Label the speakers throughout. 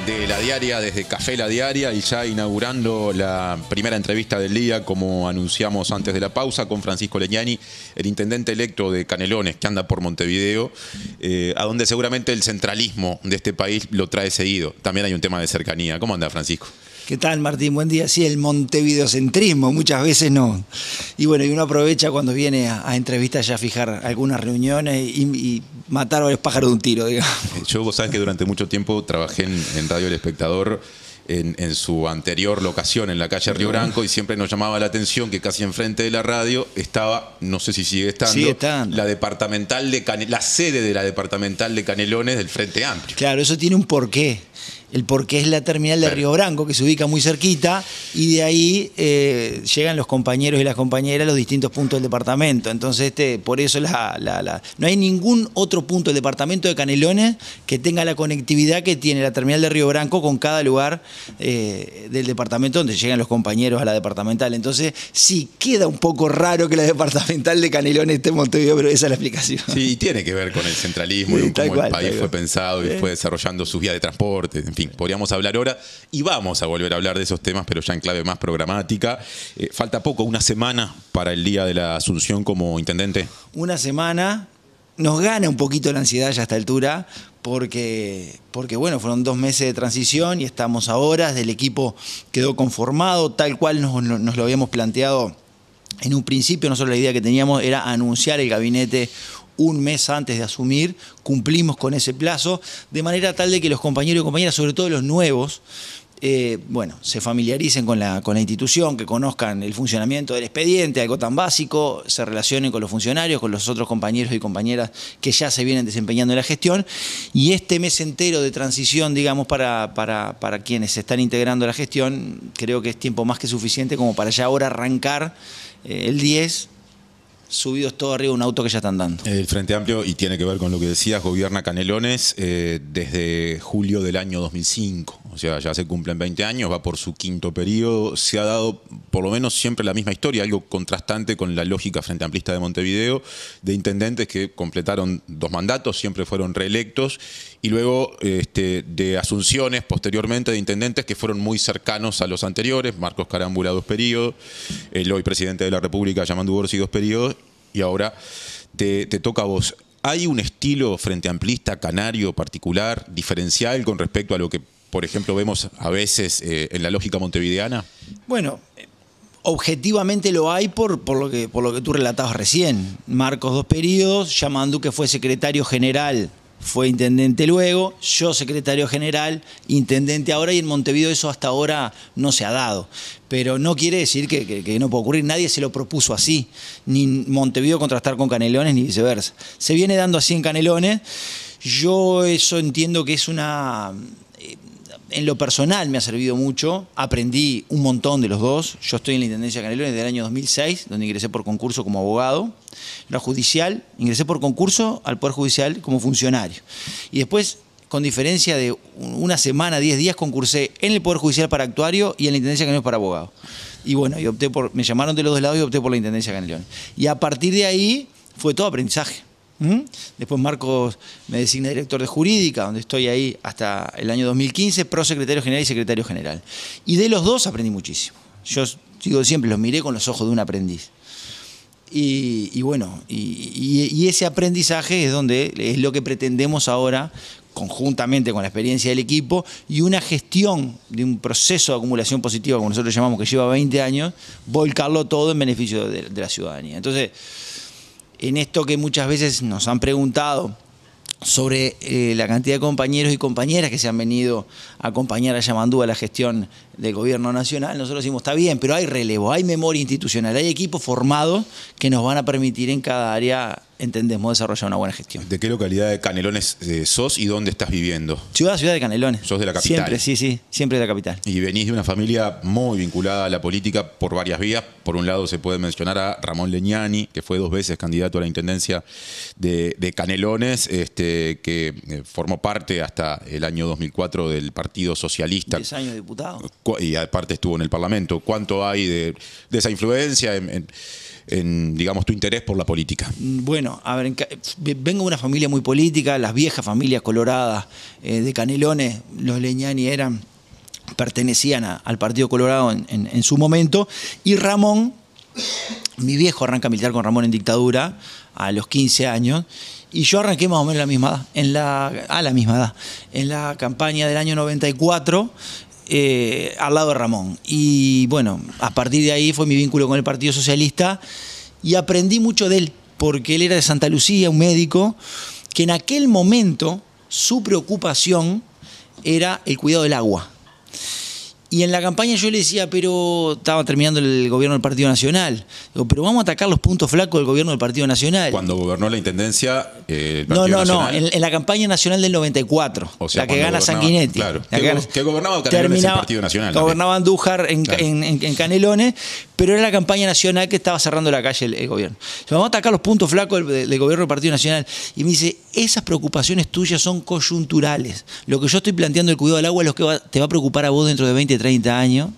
Speaker 1: de La Diaria, desde Café La Diaria, y ya inaugurando la primera entrevista del día, como anunciamos antes de la pausa, con Francisco Legnani, el intendente electo de Canelones, que anda por Montevideo, a donde seguramente el centralismo de este país lo trae seguido. También hay un tema de cercanía. ¿Cómo anda, Francisco?
Speaker 2: ¿Qué tal, Martín? Buen día. Sí, el montevideocentrismo, muchas veces no. Y bueno, y uno aprovecha cuando viene a entrevistas ya a fijar algunas reuniones y matar a los pájaros de un tiro, digamos.
Speaker 1: Yo, vos sabés que durante mucho tiempo trabajé en Radio El Espectador, en su anterior locación en la calle Río Branco, y siempre nos llamaba la atención que casi enfrente de la radio estaba, no sé si sigue estando, la departamental de la sede de la departamental de Canelones del Frente Amplio.
Speaker 2: Claro, eso tiene un porqué. El porqué es la terminal de Río Branco, que se ubica muy cerquita, y de ahí llegan los compañeros y las compañeras a los distintos puntos del departamento. Entonces, por eso no hay ningún otro punto del departamento de Canelones que tenga la conectividad que tiene la terminal de Río Branco con cada lugar del departamento donde llegan los compañeros a la departamental. Entonces, sí, queda un poco raro que la departamental de Canelones esté en Montevideo, pero esa es la explicación.
Speaker 1: Sí, tiene que ver con el centralismo y cómo el país fue pensado y fue desarrollando sus vías de transporte. En fin, podríamos hablar ahora y vamos a volver a hablar de esos temas, pero ya en clave más programática. Falta poco, una semana para el día de la asunción como intendente.
Speaker 2: Una semana, nos gana un poquito la ansiedad ya a esta altura, porque bueno, fueron 2 meses de transición y estamos ahora, el equipo quedó conformado, tal cual nos lo habíamos planteado en un principio. Nosotros la idea que teníamos era anunciar el gabinete un mes antes de asumir. Cumplimos con ese plazo, de manera tal de que los compañeros y compañeras, sobre todo los nuevos, se familiaricen con la institución, que conozcan el funcionamiento del expediente, algo tan básico, se relacionen con los funcionarios, con los otros compañeros y compañeras que ya se vienen desempeñando en la gestión. Y este mes entero de transición, digamos, para quienes se están integrando a la gestión, creo que es tiempo más que suficiente como para ya ahora arrancar el 10, subidos todo arriba de un auto que ya están dando.
Speaker 1: El Frente Amplio, y tiene que ver con lo que decías, gobierna Canelones desde julio del año 2005. O sea, ya se cumplen 20 años, va por su 5º periodo. Se ha dado por lo menos siempre la misma historia, algo contrastante con la lógica frente amplista de Montevideo, de intendentes que completaron 2 mandatos, siempre fueron reelectos, y luego de asunciones posteriormente de intendentes que fueron muy cercanos a los anteriores. Marcos Carámbula, 2 periodos, el hoy presidente de la República, Yamandu Orsi, 2 periodos, y ahora te toca a vos. ¿Hay un estilo frente amplista canario particular, diferencial con respecto a lo que, por ejemplo, vemos a veces en la lógica montevideana?
Speaker 2: Bueno, objetivamente lo hay por lo que tú relatabas recién. Marcos, 2 periodos, Yamandu, que fue secretario general, fue intendente luego, yo secretario general, intendente ahora, y en Montevideo eso hasta ahora no se ha dado. Pero no quiere decir que no puede ocurrir, nadie se lo propuso así, ni Montevideo contrastar con Canelones ni viceversa. Se viene dando así en Canelones. Yo eso entiendo que es en lo personal me ha servido mucho, aprendí un montón de los dos. Yo estoy en la Intendencia de Canelones desde el año 2006, donde ingresé por concurso como abogado. La judicial, ingresé por concurso al Poder Judicial como funcionario. Y después, con diferencia de una semana, 10 días, concursé en el Poder Judicial para actuario y en la Intendencia de Canelones para abogado. Y bueno, me llamaron de los 2 lados y opté por la Intendencia de Canelones. Y a partir de ahí fue todo aprendizaje. Después Marcos me designa director de jurídica, donde estoy ahí hasta el año 2015, prosecretario general y secretario general. Y de los 2 aprendí muchísimo. Yo digo siempre, los miré con los ojos de un aprendiz. Y bueno, ese aprendizaje es lo que pretendemos ahora, conjuntamente con la experiencia del equipo y una gestión de un proceso de acumulación positiva, como nosotros llamamos, que lleva 20 años, volcarlo todo en beneficio de la ciudadanía. Entonces, en esto que muchas veces nos han preguntado sobre la cantidad de compañeros y compañeras que se han venido a acompañar a Yamandu a la gestión del gobierno nacional, nosotros decimos, está bien, pero hay relevo, hay memoria institucional, hay equipos formados que nos van a permitir en cada área, entendemos, desarrollar una buena gestión.
Speaker 1: ¿De qué localidad de Canelones sos y dónde estás viviendo?
Speaker 2: Ciudad de Canelones.
Speaker 1: ¿Sos de la capital?
Speaker 2: Siempre, sí, siempre de la capital.
Speaker 1: Y venís de una familia muy vinculada a la política por varias vías. Por un lado se puede mencionar a Ramón Legnani, que fue 2 veces candidato a la intendencia de Canelones, que formó parte hasta el año 2004 del Partido Socialista.
Speaker 2: 10 años diputado.
Speaker 1: Y aparte estuvo en el Parlamento. ¿Cuánto hay de esa influencia en, digamos, tu interés por la política?
Speaker 2: Bueno, bueno, a ver, vengo de una familia muy política, las viejas familias coloradas de Canelones, los Leñani pertenecían al Partido Colorado en su momento, y Ramón, mi viejo arranca a militar con Ramón en dictadura a los 15 años, y yo arranqué más o menos a la misma edad, en la campaña del año 94, al lado de Ramón. Y bueno, a partir de ahí fue mi vínculo con el Partido Socialista y aprendí mucho de él, porque él era de Santa Lucía, un médico, que en aquel momento su preocupación era el cuidado del agua. Y en la campaña yo le decía, pero estaba terminando el gobierno del Partido Nacional. Digo, pero vamos a atacar los puntos flacos del gobierno del Partido Nacional.
Speaker 1: Cuando gobernó la Intendencia, el Partido Nacional.
Speaker 2: No, en la campaña nacional del 94,
Speaker 1: o sea,
Speaker 2: la que gana Sanguinetti.
Speaker 1: Claro, que gobernaba Canelones el Partido Nacional.
Speaker 2: Gobernaba Andújar
Speaker 1: claro.
Speaker 2: en Canelones, pero era la campaña nacional que estaba cerrando la calle el gobierno. Vamos a atacar los puntos flacos del gobierno del Partido Nacional. Y me dice, esas preocupaciones tuyas son coyunturales. Lo que yo estoy planteando, el cuidado del agua, es lo que te va a preocupar a vos dentro de 20, 30 años.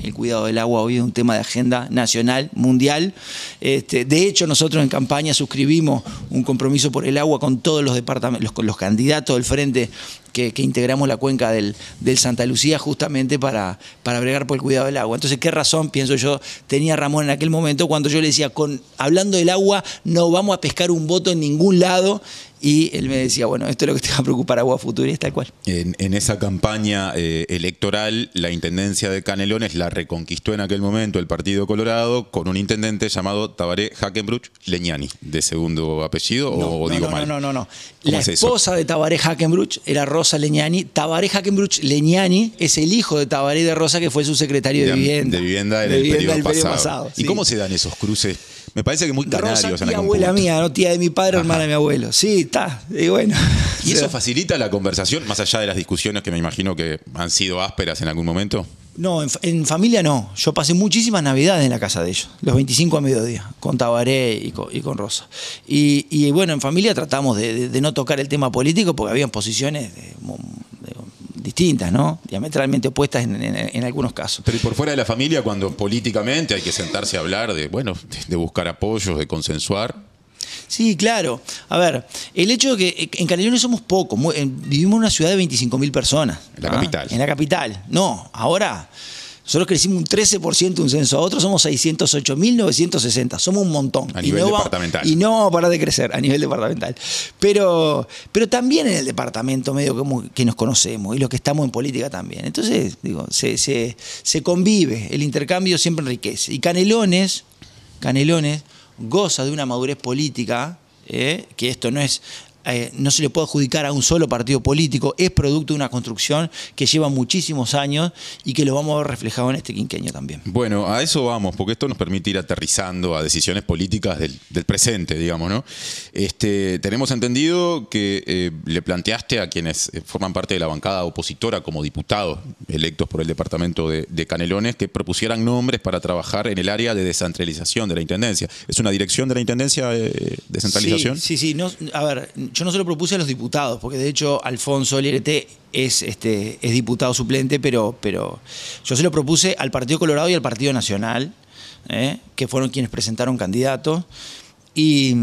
Speaker 2: El cuidado del agua hoy es un tema de agenda nacional, mundial. De hecho, nosotros en campaña suscribimos un compromiso por el agua con todos los departamentos, con los candidatos del frente que integramos la cuenca del Santa Lucía, justamente para bregar por el cuidado del agua. Entonces, ¿qué razón, pienso yo, tenía Ramón en aquel momento cuando yo le decía, hablando del agua, no vamos a pescar un voto en ningún lado? Y él me decía, bueno, esto es lo que te va a preocupar a vos a futuro, y es tal cual.
Speaker 1: En esa campaña electoral, la Intendencia de Canelones la reconquistó en aquel momento el Partido Colorado con un intendente llamado Tabaré Hackenbruch Leñani, ¿de segundo apellido o digo mal?
Speaker 2: No. La esposa de Tabaré Hackenbruch era Rosa Leñani. Tabaré Hackenbruch Leñani es el hijo de Tabaré de Rosa, que fue su secretario de Vivienda.
Speaker 1: De Vivienda en el periodo pasado.
Speaker 2: Sí.
Speaker 1: ¿Y cómo se dan esos cruces? Me parece que muy canarios.
Speaker 2: Rosa,
Speaker 1: en
Speaker 2: tía abuela mía, no tía de mi padre, hermana de mi abuelo. Sí, está. Y bueno.
Speaker 1: ¿Y eso facilita la conversación, más allá de las discusiones que me imagino que han sido ásperas en algún momento?
Speaker 2: No, en familia no. Yo pasé muchísimas navidades en la casa de ellos, los 25 a mediodía, con Tabaré y con Rosa. Y bueno, en familia tratamos de no tocar el tema político porque habían posiciones distintas, ¿no? Diametralmente opuestas en algunos casos.
Speaker 1: Pero y por fuera de la familia, cuando políticamente hay que sentarse a hablar de buscar apoyos, de consensuar.
Speaker 2: Sí, claro. A ver, el hecho de que en Canelones somos pocos, vivimos en una ciudad de 25.000 personas.
Speaker 1: En la capital.
Speaker 2: En la capital. No, ahora nosotros crecimos un 13% de un censo a otro, somos 608.960, somos un montón.
Speaker 1: A nivel departamental.
Speaker 2: Y no vamos a parar de crecer a nivel departamental. Pero también en el departamento medio como que nos conocemos y los que estamos en política también. Entonces, digo, se convive, el intercambio siempre enriquece. Y Canelones goza de una madurez política, que esto no se le puede adjudicar a un solo partido político, es producto de una construcción que lleva muchísimos años y que lo vamos a ver reflejado en este quinquenio también.
Speaker 1: Bueno, a eso vamos, porque esto nos permite ir aterrizando a decisiones políticas del presente, digamos, ¿no? Tenemos entendido que le planteaste a quienes forman parte de la bancada opositora como diputados electos por el departamento de Canelones que propusieran nombres para trabajar en el área de descentralización de la Intendencia. ¿Es una dirección de la Intendencia de descentralización?
Speaker 2: Sí. No, a ver, yo no se lo propuse a los diputados, porque de hecho Alfonso Lerete es diputado suplente, pero yo se lo propuse al Partido Colorado y al Partido Nacional, que fueron quienes presentaron candidatos, y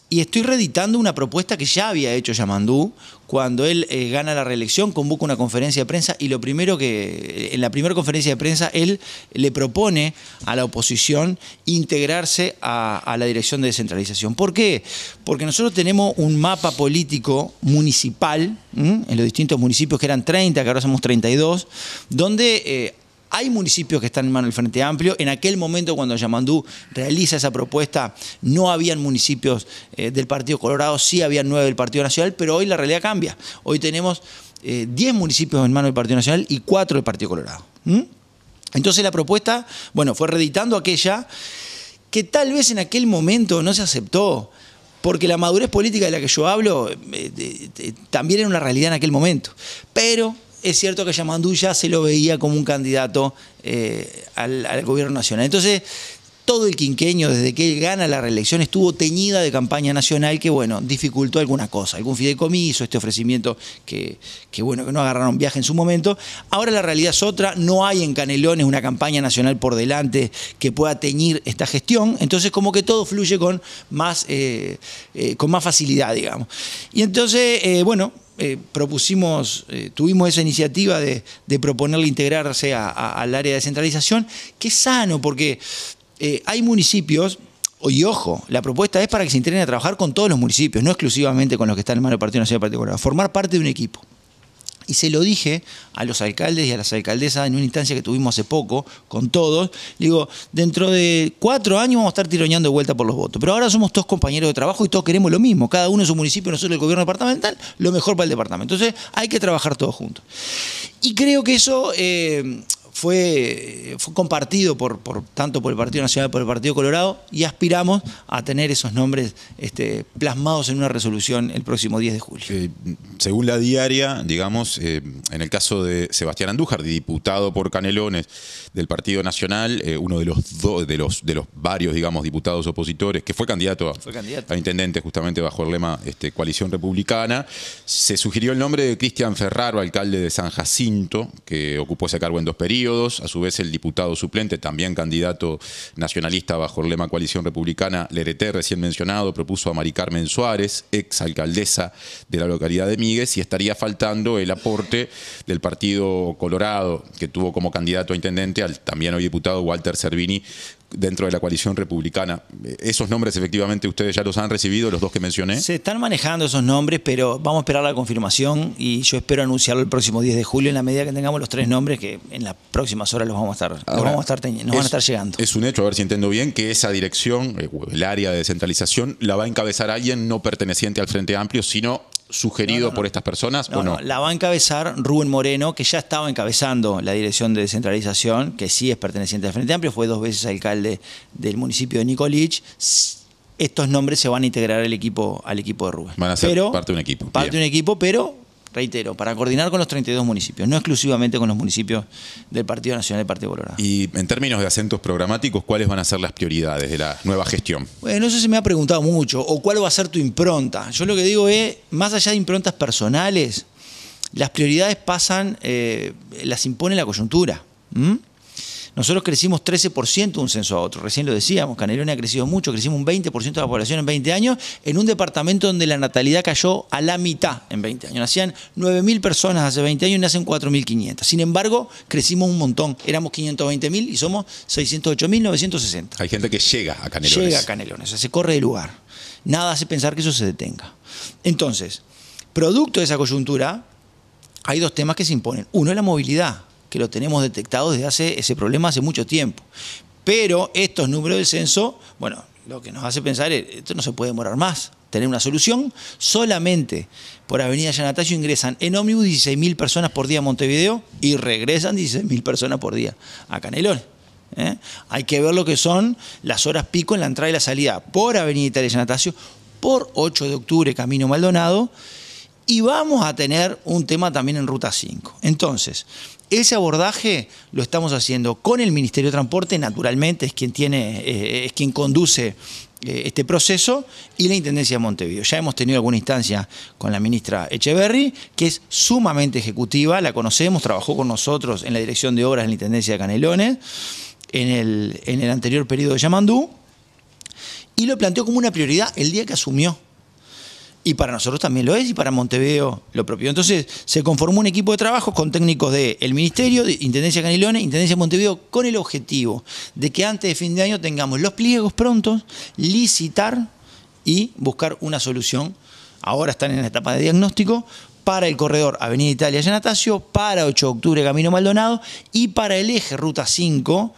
Speaker 2: estoy reeditando una propuesta que ya había hecho Yamandú cuando él gana la reelección, convoca una conferencia de prensa y en la primera conferencia de prensa él le propone a la oposición integrarse a la dirección de descentralización. ¿Por qué? Porque nosotros tenemos un mapa político municipal, en los distintos municipios que eran 30, que ahora somos 32, donde hay municipios que están en manos del Frente Amplio. En aquel momento, cuando Yamandú realiza esa propuesta, no habían municipios del Partido Colorado, sí habían 9 del Partido Nacional, pero hoy la realidad cambia. Hoy tenemos 10 municipios en manos del Partido Nacional y 4 del Partido Colorado. Entonces la propuesta, bueno, fue reeditando aquella que tal vez en aquel momento no se aceptó, porque la madurez política de la que yo hablo también era una realidad en aquel momento. Pero es cierto que Yamandú ya se lo veía como un candidato al gobierno nacional. Entonces, todo el quinquenio, desde que él gana la reelección, estuvo teñida de campaña nacional que, bueno, dificultó alguna cosa, algún fideicomiso, este ofrecimiento que no agarraron viaje en su momento. Ahora la realidad es otra, no hay en Canelones una campaña nacional por delante que pueda teñir esta gestión, entonces como que todo fluye con más facilidad, digamos. Y entonces, tuvimos esa iniciativa de proponerle integrarse al área de descentralización, que es sano, porque hay municipios, y ojo, la propuesta es para que se integren a trabajar con todos los municipios, no exclusivamente con los que están en mano del Partido Nacional y del Partido Colorado, formar parte de un equipo. Y se lo dije a los alcaldes y a las alcaldesas en una instancia que tuvimos hace poco, con todos. Le digo, dentro de 4 años vamos a estar tironeando de vuelta por los votos. Pero ahora somos todos compañeros de trabajo y todos queremos lo mismo. Cada uno en su municipio, nosotros el gobierno departamental, lo mejor para el departamento. Entonces hay que trabajar todos juntos. Y creo que eso fue compartido tanto por el Partido Nacional como por el Partido Colorado, y aspiramos a tener esos nombres plasmados en una resolución el próximo 10 de julio.
Speaker 1: Según la diaria, digamos, en el caso de Sebastián Andújar, diputado por Canelones del Partido Nacional, uno de los varios, digamos, diputados opositores, que fue candidato a intendente justamente bajo el lema Coalición Republicana, se sugirió el nombre de Cristian Ferraro, alcalde de San Jacinto, que ocupó ese cargo en 2 periodos. A su vez, el diputado suplente, también candidato nacionalista bajo el lema Coalición Republicana, Lereté, recién mencionado, propuso a Mari Carmen Suárez, ex alcaldesa de la localidad de Míguez, y estaría faltando el aporte del Partido Colorado, que tuvo como candidato a intendente al también hoy diputado Walter Cervini, dentro de la Coalición Republicana. ¿Esos nombres efectivamente ustedes ya los han recibido, los 2 que mencioné?
Speaker 2: Se están manejando esos nombres, pero vamos a esperar la confirmación y yo espero anunciarlo el próximo 10 de julio en la medida que tengamos los 3 nombres, que en las próximas horas nos van a estar llegando. Es
Speaker 1: un hecho, a ver si entiendo bien, que esa dirección, el área de descentralización, la va a encabezar alguien no perteneciente al Frente Amplio, sino sugerido por estas personas, ¿o no?
Speaker 2: La va a encabezar Rubén Moreno, que ya estaba encabezando la dirección de descentralización, que sí es perteneciente al Frente Amplio, fue 2 veces alcalde del municipio de Nicolich. Estos nombres se van a integrar al equipo de Rubén.
Speaker 1: Van a ser parte de un equipo.
Speaker 2: Parte de un equipo, pero, reitero, para coordinar con los 32 municipios, no exclusivamente con los municipios del Partido Nacional y del Partido Colorado.
Speaker 1: Y en términos de acentos programáticos, ¿cuáles van a ser las prioridades de la nueva gestión?
Speaker 2: Bueno, eso se me ha preguntado mucho, o cuál va a ser tu impronta. Yo lo que digo es, más allá de improntas personales, las prioridades las impone la coyuntura. Nosotros crecimos 13% de un censo a otro, recién lo decíamos, Canelones ha crecido mucho, crecimos un 20% de la población en 20 años, en un departamento donde la natalidad cayó a la mitad en 20 años. Nacían 9.000 personas hace 20 años y nacen 4.500. Sin embargo, crecimos un montón, éramos 520.000 y somos 608.960.
Speaker 1: Hay gente que llega a Canelones.
Speaker 2: Llega a Canelones, o sea, se corre de lugar. Nada hace pensar que eso se detenga. Entonces, producto de esa coyuntura, hay 2 temas que se imponen. Uno es la movilidad, que lo tenemos detectado desde ese problema hace mucho tiempo. Pero estos números del censo, bueno, lo que nos hace pensar es, esto no se puede demorar más, tener una solución. Solamente por Avenida Yanatayo ingresan en ómnibus 16.000 personas por día a Montevideo y regresan 16.000 personas por día a Canelones. Hay que ver lo que son las horas pico en la entrada y la salida por Avenida Italia Yanatayo, por 8 de octubre, Camino Maldonado, y vamos a tener un tema también en Ruta 5. Entonces, ese abordaje lo estamos haciendo con el Ministerio de Transporte, naturalmente es quien conduce este proceso, y la Intendencia de Montevideo. Ya hemos tenido alguna instancia con la ministra Echeverry, que es sumamente ejecutiva, la conocemos, trabajó con nosotros en la dirección de obras de la Intendencia de Canelones, en el anterior periodo de Yamandú, y lo planteó como una prioridad el día que asumió. Y para nosotros también lo es, y para Montevideo lo propio. Entonces se conformó un equipo de trabajo con técnicos del Ministerio, de Intendencia de Canelones, Intendencia de Montevideo, con el objetivo de que antes de fin de año tengamos los pliegos prontos, licitar y buscar una solución. Ahora están en la etapa de diagnóstico para el corredor Avenida Italia Yanatacio, para 8 de octubre Camino Maldonado, y para el eje Ruta 5,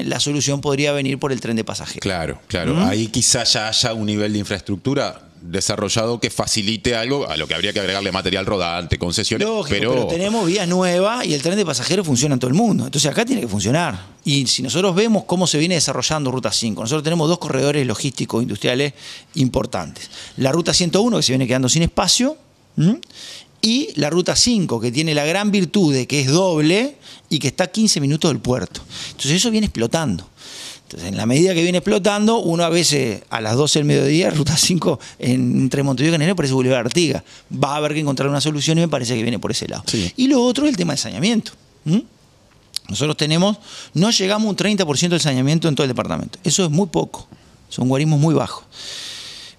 Speaker 2: la solución podría venir por el tren de pasajeros.
Speaker 1: Claro, claro. Ahí quizás ya haya un nivel de infraestructura desarrollado que facilite algo a lo que habría que agregarle material rodante, concesiones.
Speaker 2: Lógico, pero tenemos vías nuevas y el tren de pasajeros funciona en todo el mundo. Entonces acá tiene que funcionar. Y si nosotros vemos cómo se viene desarrollando Ruta 5, nosotros tenemos 2 corredores logísticos industriales importantes. La Ruta 101, que se viene quedando sin espacio, y la Ruta 5, que tiene la gran virtud de que es doble y que está a 15 minutos del puerto. Entonces eso viene explotando. Entonces, en la medida que viene explotando, uno a veces a las 12 del mediodía, ruta 5, entre Montevideo y Canelón, parece Boulevard Artigas. Va a haber que encontrar una solución y me parece que viene por ese lado.
Speaker 1: Sí.
Speaker 2: Y lo otro es el tema de saneamiento. Nosotros no llegamos a un 30% del saneamiento en todo el departamento. Eso es muy poco, son guarismos muy bajos.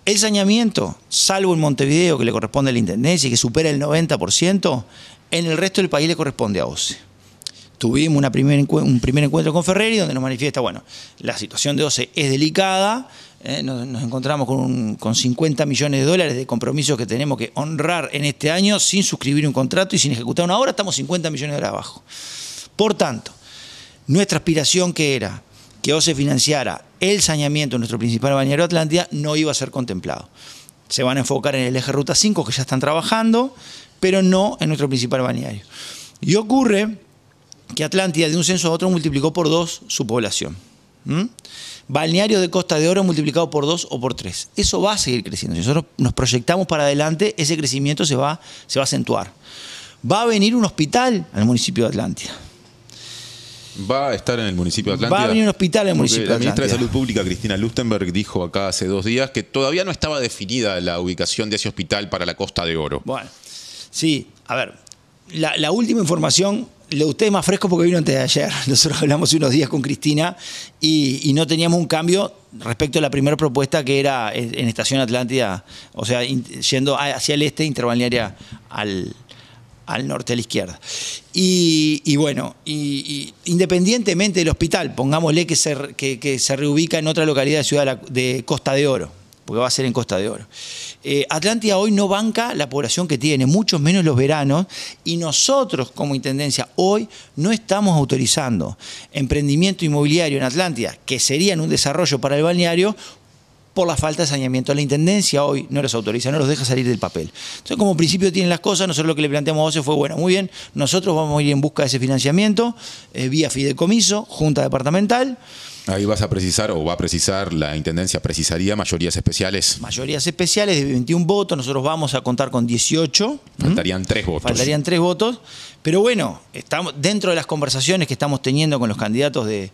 Speaker 2: El saneamiento, salvo en Montevideo, que le corresponde a la Intendencia y que supera el 90%, en el resto del país le corresponde a OCE. Tuvimos un primer encuentro con Ferreri donde nos manifiesta, bueno, la situación de OCE es delicada, nos encontramos con 50 millones de dólares de compromisos que tenemos que honrar en este año sin suscribir un contrato y sin ejecutar una obra, estamos 50 millones de dólares abajo. Por tanto, nuestra aspiración que era que OCE financiara el saneamiento de nuestro principal balneario Atlántida no iba a ser contemplado. Se van a enfocar en el eje Ruta 5, que ya están trabajando, pero no en nuestro principal balneario. Y ocurre que Atlántida de un censo a otro multiplicó por 2 su población. Balneario de Costa de Oro multiplicado por 2 o por 3. Eso va a seguir creciendo. Si nosotros nos proyectamos para adelante, ese crecimiento se va a acentuar. Va a venir un hospital al municipio de Atlántida.
Speaker 1: ¿Va a estar en el municipio de Atlántida?
Speaker 2: Va a venir un hospital en el municipio de Atlántida.
Speaker 1: La ministra de Salud Pública, Cristina Lustenberg, dijo acá hace 2 días que todavía no estaba definida la ubicación de ese hospital para la Costa de Oro.
Speaker 2: Bueno, sí, a ver, la última información, lo de usted es más fresco porque vino antes de ayer. Nosotros hablamos unos días con Cristina y no teníamos un cambio respecto a la primera propuesta que era en Estación Atlántida, o sea, yendo hacia el este, interbalnearia al norte, a la izquierda. Y bueno, independientemente del hospital, pongámosle que se reubica en otra localidad de Ciudad de Costa de Oro, porque va a ser en Costa de Oro. Atlántida hoy no banca la población que tiene, mucho menos los veranos, y nosotros como Intendencia hoy no estamos autorizando emprendimiento inmobiliario en Atlántida, que serían un desarrollo para el balneario, por la falta de saneamiento. La Intendencia hoy no los autoriza, no los deja salir del papel. Entonces, como principio tienen las cosas, nosotros lo que le planteamos a OCE fue, bueno, muy bien, nosotros vamos a ir en busca de ese financiamiento, vía fideicomiso, junta departamental.
Speaker 1: Ahí vas a precisar, o va a precisar, la Intendencia precisaría mayorías especiales.
Speaker 2: Mayorías especiales de 21 votos, nosotros vamos a contar con 18.
Speaker 1: Faltarían 3 votos.
Speaker 2: Faltarían 3 votos, pero bueno, estamos dentro de las conversaciones que estamos teniendo con los candidatos de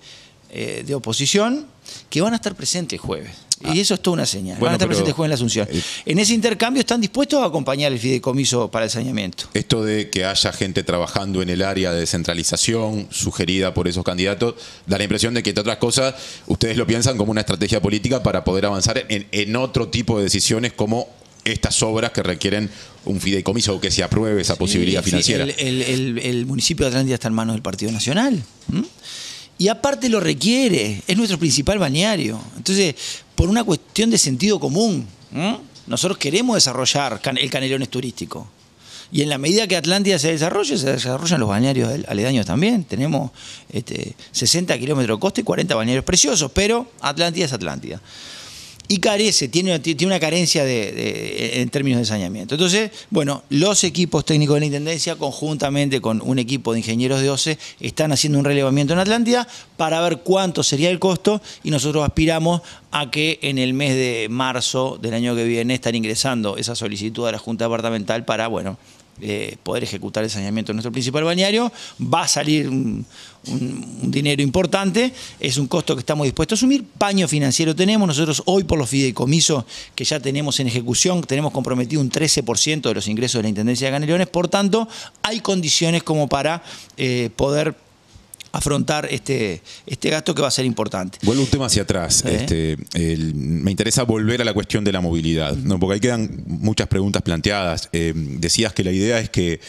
Speaker 2: oposición, que van a estar presentes jueves. Y eso es toda una señal. Bueno, van a estar presentes jueves en la Asunción. En ese intercambio están dispuestos a acompañar el fideicomiso para el saneamiento.
Speaker 1: Esto de que haya gente trabajando en el área de descentralización sugerida por esos candidatos, da la impresión de que, entre otras cosas, ustedes lo piensan como una estrategia política para poder avanzar en otro tipo de decisiones como estas obras que requieren un fideicomiso o que se apruebe esa posibilidad financiera.
Speaker 2: El municipio de Atlántida está en manos del Partido Nacional. Y aparte lo requiere, es nuestro principal balneario. Entonces, por una cuestión de sentido común, nosotros queremos desarrollar el Canelones turístico. Y en la medida que Atlántida se desarrollan los balnearios aledaños también. Tenemos 60 kilómetros de costa y 40 balnearios preciosos, pero Atlántida es Atlántida. Y tiene una carencia en términos de saneamiento. Entonces, bueno, los equipos técnicos de la Intendencia, conjuntamente con un equipo de ingenieros de OCE, están haciendo un relevamiento en Atlántida para ver cuánto sería el costo, y nosotros aspiramos a que en el mes de marzo del año que viene están ingresando esa solicitud a la Junta Departamental para, bueno, poder ejecutar el saneamiento de nuestro principal balneario. Va a salir un dinero importante, es un costo que estamos dispuestos a asumir. Paño financiero tenemos, nosotros hoy por los fideicomisos que ya tenemos en ejecución, tenemos comprometido un 13% de los ingresos de la Intendencia de Canelones, por tanto hay condiciones como para poder afrontar este gasto que va a ser importante.
Speaker 1: Vuelvo un tema hacia atrás. Me interesa volver a la cuestión de la movilidad, ¿no? Porque ahí quedan muchas preguntas planteadas. Decías que la idea es que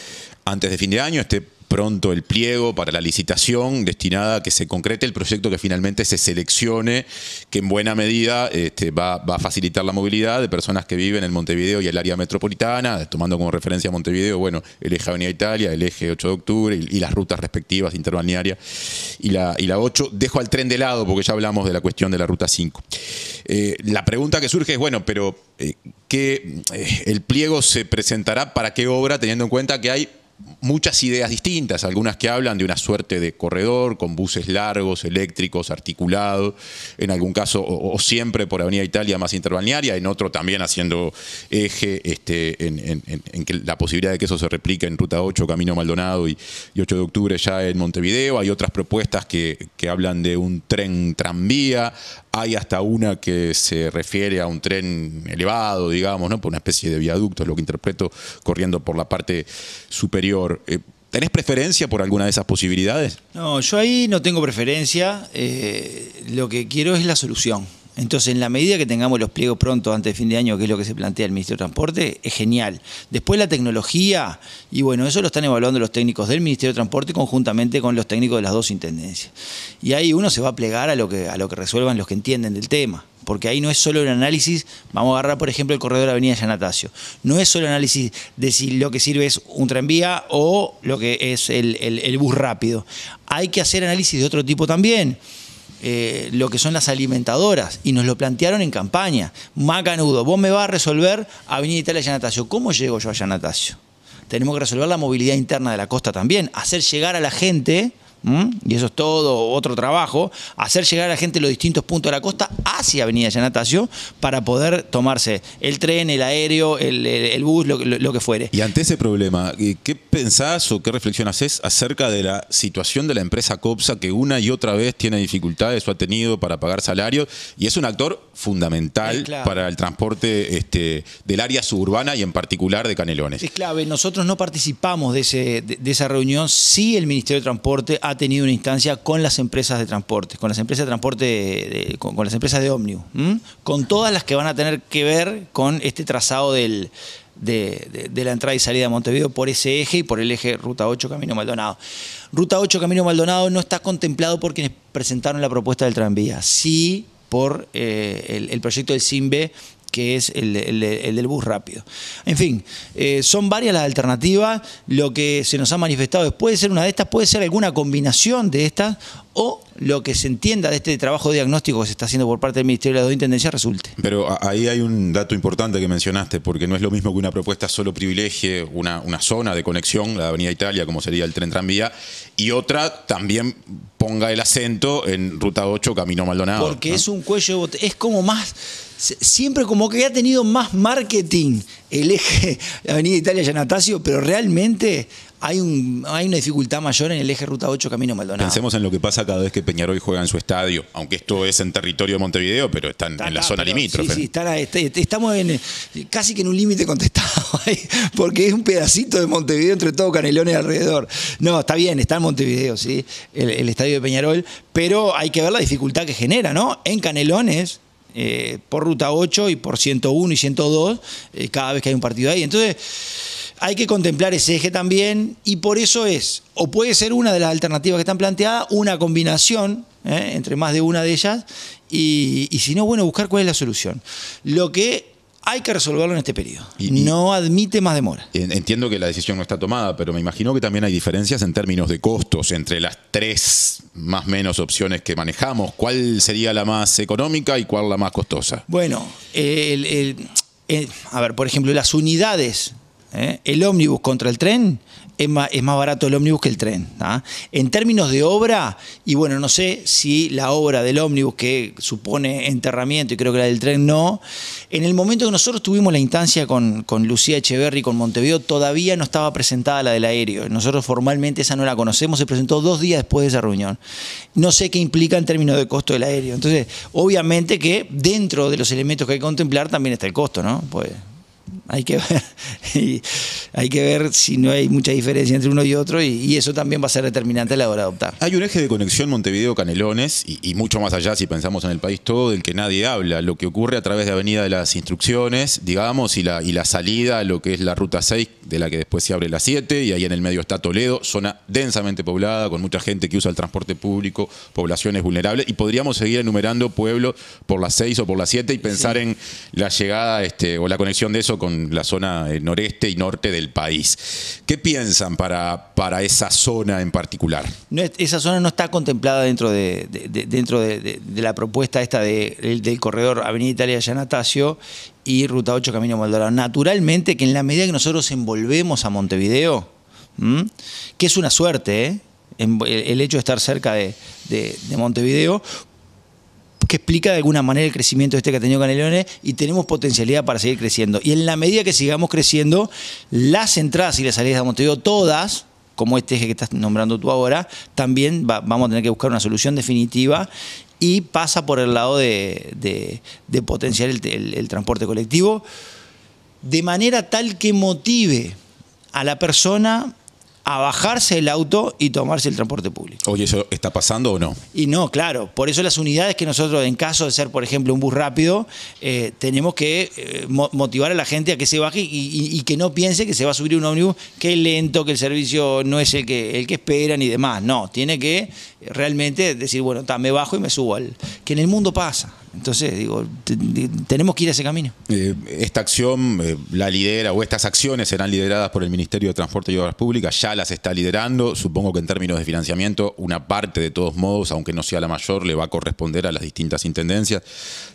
Speaker 1: antes de fin de año esté pronto el pliego para la licitación destinada a que se concrete el proyecto que finalmente se seleccione, que en buena medida va a facilitar la movilidad de personas que viven en Montevideo y el área metropolitana, tomando como referencia a Montevideo, bueno, el eje Avenida Italia, el eje 8 de octubre y las rutas respectivas interbalnearias y la 8. Dejo al tren de lado porque ya hablamos de la cuestión de la ruta 5. La pregunta que surge es, bueno, pero ¿el pliego se presentará para qué obra, teniendo en cuenta que hay muchas ideas distintas, algunas que hablan de una suerte de corredor con buses largos, eléctricos, articulados, en algún caso o siempre por Avenida Italia más interbalnearia, en otro también haciendo eje en que la posibilidad de que eso se replique en Ruta 8, Camino Maldonado y 8 de octubre ya en Montevideo. Hay otras propuestas que hablan de un tren tranvía, hay hasta una que se refiere a un tren elevado, digamos, ¿no? Por una especie de viaducto, es lo que interpreto, corriendo por la parte superior. ¿Tenés preferencia por alguna de esas posibilidades?
Speaker 2: No, yo ahí no tengo preferencia. Lo que quiero es la solución. Entonces, en la medida que tengamos los pliegos pronto, antes de fin de año, que es lo que se plantea el Ministerio de Transporte, es genial. Después la tecnología, y bueno, eso lo están evaluando los técnicos del Ministerio de Transporte conjuntamente con los técnicos de las dos intendencias. Y ahí uno se va a plegar a lo que resuelvan los que entienden del tema. Porque ahí no es solo el análisis, vamos a agarrar por ejemplo el corredor Avenida Yanatacio, no es solo el análisis de si lo que sirve es un tranvía o lo que es el bus rápido. Hay que hacer análisis de otro tipo también. Lo que son las alimentadoras, y nos lo plantearon en campaña. Macanudo, vos me vas a resolver Avenida Italia Yanatacio. ¿Cómo llego yo a Yanatacio? Tenemos que resolver la movilidad interna de la costa también, hacer llegar a la gente, y eso es todo otro trabajo, hacer llegar a la gente los distintos puntos de la costa hacia Avenida Yanatacio para poder tomarse el tren, el aéreo, el bus, lo que fuere.
Speaker 1: Y ante ese problema, ¿qué pensás o qué reflexión haces acerca de la situación de la empresa Copsa, que una y otra vez tiene dificultades o ha tenido para pagar salarios y es un actor fundamental para el transporte del área suburbana y en particular de Canelones? Es
Speaker 2: clave. Nosotros no participamos de esa reunión. Sí, el Ministerio de Transporte ha tenido una instancia con las empresas de transporte, con las empresas de transporte, con las empresas de ómnibus, con todas las que van a tener que ver con este trazado de la entrada y salida de Montevideo por ese eje y por el eje Ruta 8 Camino Maldonado. Ruta 8 Camino Maldonado no está contemplado por quienes presentaron la propuesta del tranvía, sí por el proyecto del SIMBE, que es el del bus rápido. En fin, son varias las alternativas. Lo que se nos ha manifestado puede ser una de estas, puede ser alguna combinación de estas, o lo que se entienda de este trabajo diagnóstico que se está haciendo por parte del Ministerio de las dos intendencias resulte.
Speaker 1: Pero ahí hay un dato importante que mencionaste, porque no es lo mismo que una propuesta solo privilegie una zona de conexión, la Avenida Italia, como sería el tren tranvía, y otra también ponga el acento en Ruta 8 Camino Maldonado.
Speaker 2: Porque ¿no? Es un cuello de botella, es como más, siempre como que ha tenido más marketing el eje Avenida Italia Yanatacio, pero realmente hay una dificultad mayor en el eje Ruta 8 Camino Maldonado.
Speaker 1: Pensemos en lo que pasa cada vez que Peñarol juega en su estadio, aunque esto es en territorio de Montevideo, pero están en la zona limítrofe. Sí,
Speaker 2: estamos casi que en un límite contestado ahí, porque es un pedacito de Montevideo entre todo Canelones alrededor. No, está bien, está en Montevideo, sí, el estadio de Peñarol, pero hay que ver la dificultad que genera, ¿no? En Canelones, por Ruta 8 y por 101 y 102, cada vez que hay un partido ahí. Entonces, hay que contemplar ese eje también, y por eso o puede ser una de las alternativas que están planteadas, una combinación entre más de una de ellas, y si no, bueno, buscar cuál es la solución. Lo que hay que resolverlo en este periodo. No admite más demora.
Speaker 1: Entiendo que la decisión no está tomada, pero me imagino que también hay diferencias en términos de costos entre las tres más o menos opciones que manejamos. ¿Cuál sería la más económica y cuál la más costosa?
Speaker 2: Bueno, a ver, por ejemplo, las unidades, el ómnibus contra el tren, es más barato el ómnibus que el tren. En términos de obra, y bueno, no sé si la obra del ómnibus, que supone enterramiento, y creo que la del tren no, en el momento que nosotros tuvimos la instancia con Lucía Echeverri, con Montevideo, todavía no estaba presentada la del aéreo. Nosotros formalmente esa no la conocemos, se presentó 2 días después de esa reunión. No sé qué implica en términos de costo del aéreo. Entonces, obviamente que dentro de los elementos que hay que contemplar también está el costo, ¿no? Pues hay que ver, y hay que ver si no hay mucha diferencia entre uno y otro, y eso también va a ser determinante a la hora de adoptar.
Speaker 1: Hay un eje de conexión Montevideo-Canelones y mucho más allá, si pensamos en el país todo, del que nadie habla, lo que ocurre a través de Avenida de las Instrucciones, digamos, y la salida a lo que es la Ruta 6, de la que después se abre la 7, y ahí en el medio está Toledo, zona densamente poblada, con mucha gente que usa el transporte público, poblaciones vulnerables, y podríamos seguir enumerando pueblos por la 6 o por la 7 y pensar en la llegada o la conexión de eso con la zona noreste y norte del país. ¿Qué piensan para esa zona en particular?
Speaker 2: Esa zona no está contemplada dentro de la propuesta esta del corredor Avenida Italia Yanatacio y Ruta 8 Camino Maldonado. Naturalmente que en la medida que nosotros envolvemos a Montevideo, que es una suerte, el hecho de estar cerca de Montevideo, que explica de alguna manera el crecimiento que ha tenido Canelones, y tenemos potencialidad para seguir creciendo. Y en la medida que sigamos creciendo, las entradas y las salidas de Montevideo, todas, como este eje que estás nombrando tú ahora, también vamos a tener que buscar una solución definitiva, y pasa por el lado de potenciar el transporte colectivo de manera tal que motive a la persona a bajarse del auto y tomarse el transporte público.
Speaker 1: Oye, ¿eso está pasando o no?
Speaker 2: Y no, claro. Por eso las unidades que nosotros, en caso de ser, por ejemplo, un bus rápido, tenemos que motivar a la gente a que se baje y que no piense que se va a subir un ómnibus, que es lento, que el servicio no es el que esperan y demás. No, tiene que realmente decir, bueno, me bajo y me subo que en el mundo pasa. Entonces, digo, tenemos que ir a ese camino.
Speaker 1: Esta acción la lidera, o estas acciones serán lideradas por el Ministerio de Transporte y Obras Públicas, ya las está liderando. Supongo que en términos de financiamiento, una parte de todos modos, aunque no sea la mayor, le va a corresponder a las distintas intendencias,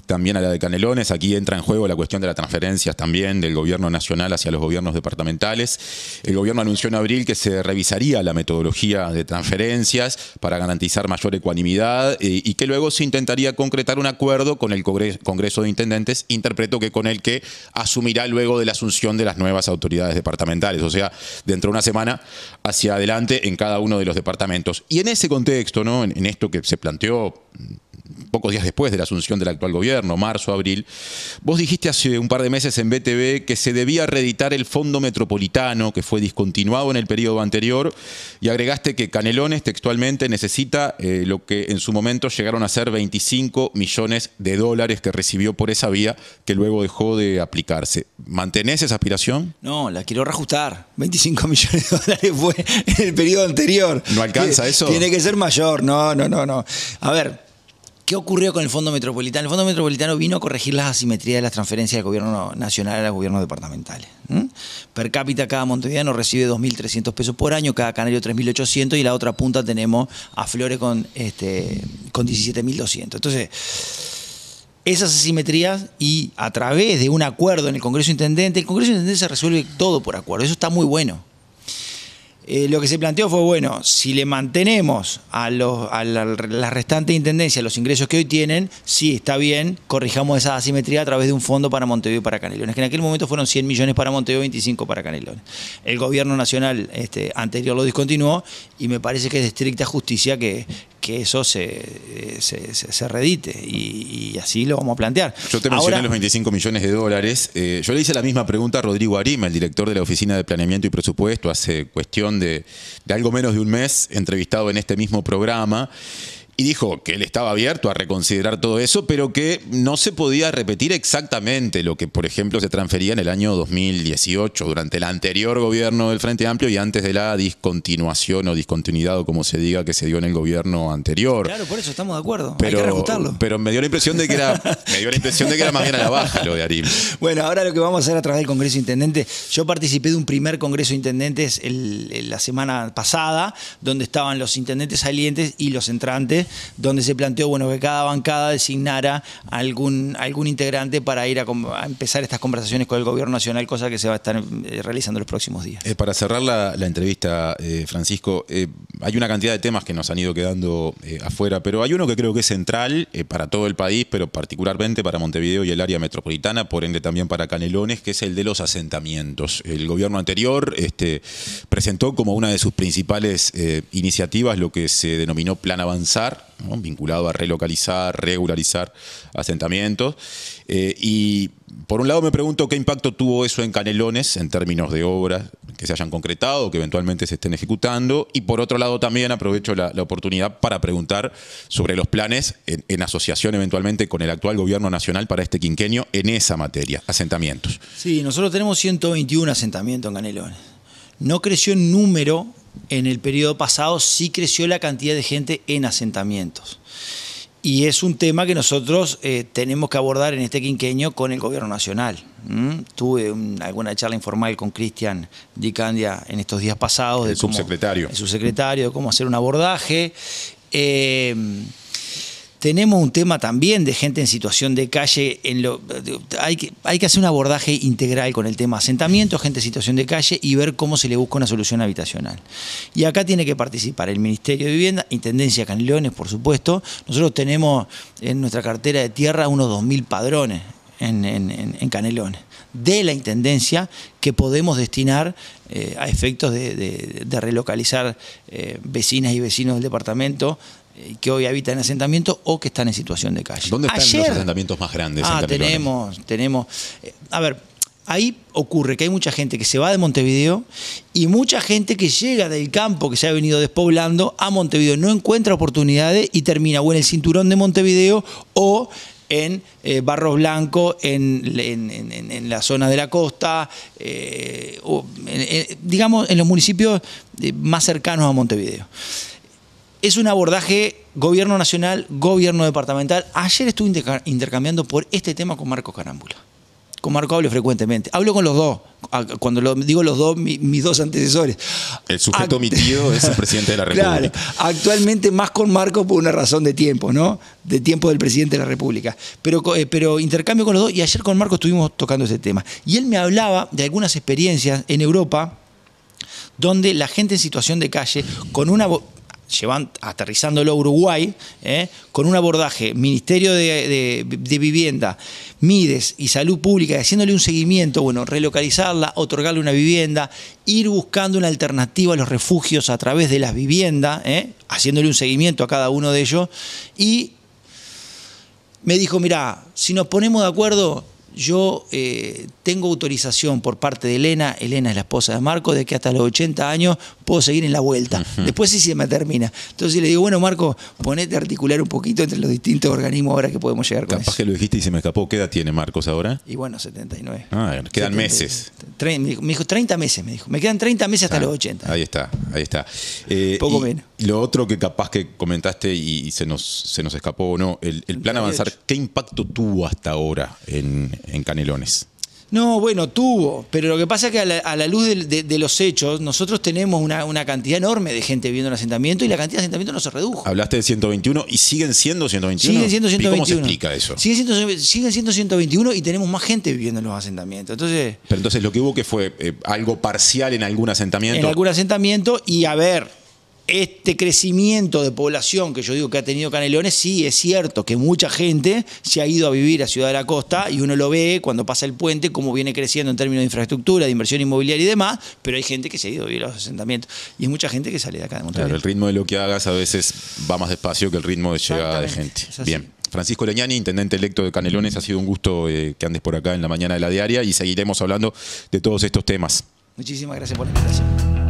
Speaker 1: también a la de Canelones. Aquí entra en juego la cuestión de las transferencias también del gobierno nacional hacia los gobiernos departamentales. El gobierno anunció en abril que se revisaría la metodología de transferencias para garantizar mayor ecuanimidad y que luego se intentaría concretar un acuerdo con el Congreso de Intendentes, interpreto que con el que asumirá luego de la asunción de las nuevas autoridades departamentales, o sea, dentro de una semana hacia adelante en cada uno de los departamentos. Y en ese contexto, ¿no? En esto que se planteó pocos días después de la asunción del actual gobierno, marzo, abril, vos dijiste hace un par de meses en BTV que se debía reeditar el Fondo Metropolitano, que fue discontinuado en el periodo anterior, y agregaste que Canelones textualmente necesita lo que en su momento llegaron a ser 25 millones de dólares que recibió por esa vía, que luego dejó de aplicarse. ¿Mantenés esa aspiración?
Speaker 2: No, la quiero reajustar. 25 millones de dólares fue en el periodo anterior.
Speaker 1: ¿No alcanza eso?
Speaker 2: Tiene que ser mayor. No. A ver, ¿qué ocurrió con el Fondo Metropolitano? El Fondo Metropolitano vino a corregir las asimetrías de las transferencias del gobierno nacional a los gobiernos departamentales. Per cápita, cada montevideano recibe 2.300 pesos por año, cada canario 3.800, y la otra punta tenemos a Flores con 17.200. Entonces, esas asimetrías, y a través de un acuerdo en el Congreso de Intendentes, el Congreso de Intendentes se resuelve todo por acuerdo. Eso está muy bueno. Lo que se planteó fue, bueno, si le mantenemos a la restante intendencia los ingresos que hoy tienen, sí, está bien, corrijamos esa asimetría a través de un fondo para Montevideo y para Canelones, que en aquel momento fueron 100 millones para Montevideo, 25 para Canelones. El gobierno nacional anterior lo discontinuó, y me parece que es de estricta justicia que eso se reedite, y así lo vamos a plantear.
Speaker 1: Yo te mencioné los 25 millones de dólares. Yo le hice la misma pregunta a Rodrigo Arima, el director de la Oficina de Planeamiento y Presupuesto, hace cuestión de algo menos de un mes, entrevistado en este mismo programa. Y dijo que él estaba abierto a reconsiderar todo eso, pero que no se podía repetir exactamente lo que, por ejemplo, se transfería en el año 2018, durante el anterior gobierno del Frente Amplio y antes de la discontinuación o discontinuidad, o como se diga, que se dio en el gobierno anterior.
Speaker 2: Claro, por eso estamos de acuerdo.
Speaker 1: Pero,
Speaker 2: hay que reajustarlo.
Speaker 1: Pero me dio la impresión de que era más bien a la baja lo de Arim.
Speaker 2: Bueno, ahora lo que vamos a hacer a través del Congreso de Intendentes, yo participé de un primer Congreso de Intendentes la semana pasada, donde estaban los intendentes salientes y los entrantes, donde se planteó, bueno, que cada bancada designara algún integrante para ir a empezar estas conversaciones con el gobierno nacional, cosa que se va a estar realizando los próximos días.
Speaker 1: Para cerrar la entrevista, Francisco, hay una cantidad de temas que nos han ido quedando afuera, pero hay uno que creo que es central para todo el país, pero particularmente para Montevideo y el área metropolitana, por ende también para Canelones, que es el de los asentamientos. El gobierno anterior presentó como una de sus principales iniciativas lo que se denominó Plan Avanzar, ¿no? Vinculado a relocalizar, regularizar asentamientos. Y por un lado me pregunto qué impacto tuvo eso en Canelones en términos de obras que se hayan concretado, que eventualmente se estén ejecutando. Y por otro lado también aprovecho la oportunidad para preguntar sobre los planes en asociación eventualmente con el actual gobierno nacional para este quinquenio en esa materia, asentamientos.
Speaker 2: Sí, nosotros tenemos 121 asentamientos en Canelones. No creció en número en el periodo pasado, sí creció la cantidad de gente en asentamientos. Y es un tema que nosotros tenemos que abordar en este quinquenio con el gobierno nacional. Tuve alguna charla informal con Cristian Di Candia en estos días pasados.
Speaker 1: El subsecretario,
Speaker 2: de cómo hacer un abordaje. tenemos un tema también de gente en situación de calle. Hay que hacer un abordaje integral con el tema asentamiento, gente en situación de calle y ver cómo se le busca una solución habitacional. Y acá tiene que participar el Ministerio de Vivienda, Intendencia Canelones, por supuesto. Nosotros tenemos en nuestra cartera de tierra unos 2.000 padrones en Canelones de la Intendencia que podemos destinar a efectos de relocalizar vecinas y vecinos del departamento que hoy habitan en asentamiento o que están en situación de calle.
Speaker 1: ¿Dónde están los asentamientos más grandes?
Speaker 2: Tenemos. A ver, ahí ocurre que hay mucha gente que se va de Montevideo y mucha gente que llega del campo, que se ha venido despoblando a Montevideo, no encuentra oportunidades y termina o en el cinturón de Montevideo o en Barros Blancos, en la zona de la costa, digamos en los municipios más cercanos a Montevideo. Es un abordaje gobierno nacional, gobierno departamental. Ayer estuve intercambiando por este tema con Marcos Carámbula. Con Marco hablo frecuentemente. Hablo con los dos. Cuando digo los dos, mis dos antecesores.
Speaker 1: El sujeto omitido es el presidente de la República.
Speaker 2: Claro, actualmente más con Marco por una razón de tiempo, ¿no? De tiempo del presidente de la República. Pero intercambio con los dos y ayer con Marco estuvimos tocando ese tema. Y él me hablaba de algunas experiencias en Europa donde la gente en situación de calle, aterrizándolo a Uruguay, con un abordaje Ministerio de Vivienda, Mides y Salud Pública, haciéndole un seguimiento, relocalizarla, otorgarle una vivienda, ir buscando una alternativa a los refugios a través de las viviendas, haciéndole un seguimiento a cada uno de ellos. Y me dijo, mirá, si nos ponemos de acuerdo, yo tengo autorización por parte de Elena es la esposa de Marco, de que hasta los 80 años puedo seguir en la vuelta. Después sí se me termina. Entonces le digo, bueno, Marco, ponete a articular un poquito entre los distintos organismos ahora que podemos llegar con eso.
Speaker 1: Capaz que lo dijiste y se me escapó. ¿Qué edad tiene Marcos ahora?
Speaker 2: Y bueno, 79.
Speaker 1: Quedan meses.
Speaker 2: Me dijo 30 meses, me dijo. Me quedan 30 meses hasta los 80.
Speaker 1: Ahí está.
Speaker 2: Poco menos.
Speaker 1: Lo otro que capaz que comentaste y se nos escapó o no, el plan Avanzar, ¿qué impacto tuvo hasta ahora en Canelones?
Speaker 2: No, bueno, tuvo, pero lo que pasa es que a la luz de los hechos, nosotros tenemos una cantidad enorme de gente viviendo en asentamiento y la cantidad de asentamiento no se redujo.
Speaker 1: Hablaste de 121 y siguen siendo 121.
Speaker 2: Siguen siendo 121.
Speaker 1: ¿Y cómo se explica eso?
Speaker 2: Siguen siendo 121 y tenemos más gente viviendo en los asentamientos. Pero
Speaker 1: entonces lo que hubo que fue algo parcial en algún asentamiento.
Speaker 2: En algún asentamiento y a ver. Este crecimiento de población que yo digo que ha tenido Canelones, sí, es cierto que mucha gente se ha ido a vivir a Ciudad de la Costa y uno lo ve cuando pasa el puente, cómo viene creciendo en términos de infraestructura, de inversión inmobiliaria y demás, pero hay gente que se ha ido a vivir a los asentamientos y hay mucha gente que sale de acá de Montevideo.
Speaker 1: Claro, el ritmo de lo que hagas a veces va más despacio que el ritmo de llegada de gente. Bien. Francisco Legnani, intendente electo de Canelones, ha sido un gusto que andes por acá en la mañana de la diaria y seguiremos hablando de todos estos temas.
Speaker 2: Muchísimas gracias por la invitación.